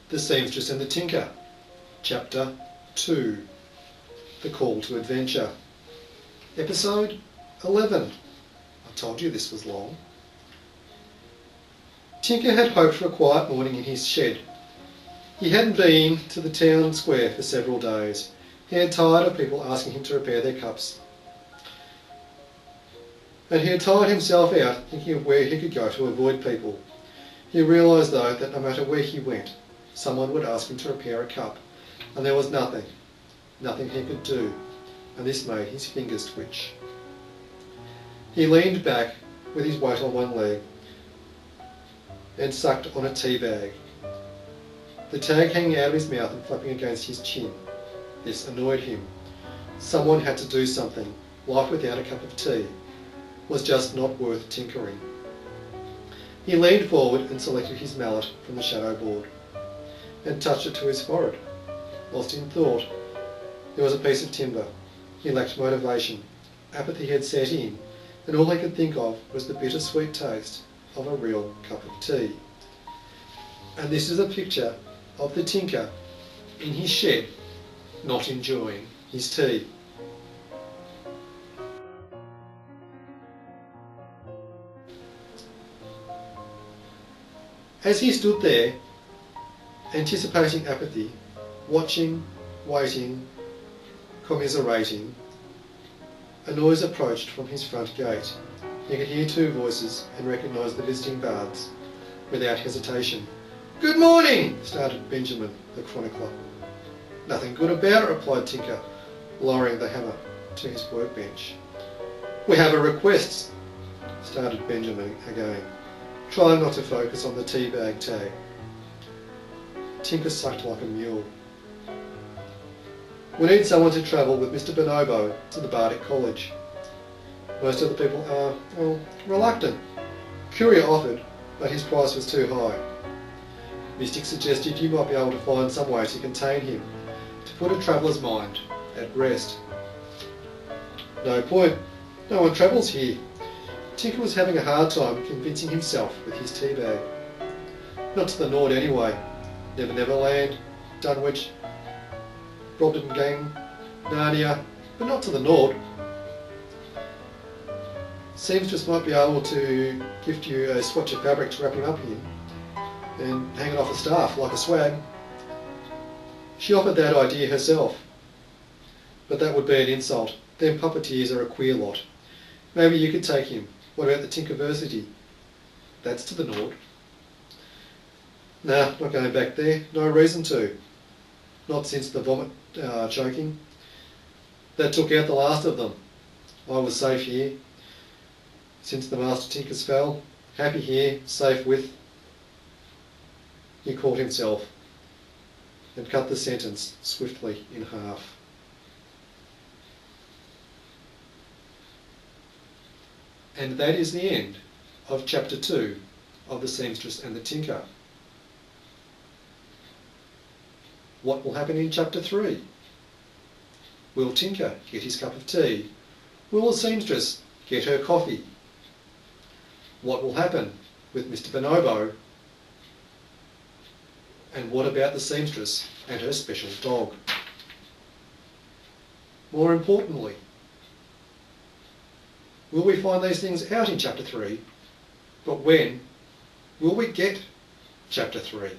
The Seamstress and the Tinker, Chapter 2, The Call to Adventure, Episode 11. I told you this was long. Tinker had hoped for a quiet morning in his shed. He hadn't been to the town square for several days. He had tired of people asking him to repair their cups. And he had tired himself out thinking of where he could go to avoid people. He realised though that no matter where he went, someone would ask him to repair a cup, and there was nothing he could do, and this made his fingers twitch. He leaned back with his weight on one leg and sucked on a tea bag, the tag hanging out of his mouth and flapping against his chin. This annoyed him. Someone had to do something. Life without a cup of tea was just not worth tinkering. He leaned forward and selected his mallet from the shadow board and touched it to his forehead. Lost in thought, there was a piece of timber. He lacked motivation. Apathy had set in, and all he could think of was the bittersweet taste of a real cup of tea. And this is a picture of the tinker in his shed, not enjoying his tea. As he stood there, anticipating apathy, watching, waiting, commiserating, a noise approached from his front gate. He could hear two voices and recognised the visiting bards without hesitation. "Good morning," started Benjamin, the chronicler. "Nothing good about it," replied Tinker, lowering the hammer to his workbench. "We have a request," started Benjamin again, trying not to focus on the tea bag tag. Tinker sucked like a mule. "We need someone to travel with Mr. Bonobo to the Bardic College. Most of the people are, reluctant. Courier offered, but his price was too high. Mystic suggested you might be able to find some way to contain him, to put a traveller's mind at rest." "No point. No one travels here." Tinker was having a hard time convincing himself with his tea bag. "Not to the Nord anyway. Never Never Land, Dunwich, Brobdingang, Narnia, but not to the Nord. Seamstress might be able to gift you a swatch of fabric to wrap him up in and hang it off a staff like a swag." She offered that idea herself, but that would be an insult. Them puppeteers are a queer lot. Maybe you could take him. What about the Tinkerversity? That's to the Nord. Nah, not going back there. No reason to. Not since the vomit choking. That took out the last of them. I was safe here. Since the Master Tinkers fell. Happy here, safe with... He caught himself and cut the sentence swiftly in half. And that is the end of Chapter 2 of The Seamstress and the Tinker. What will happen in Chapter 3? Will Tinker get his cup of tea? Will the Seamstress get her coffee? What will happen with Mr. Bonobo? And what about the Seamstress and her special dog? More importantly, will we find these things out in Chapter 3? But when will we get Chapter 3?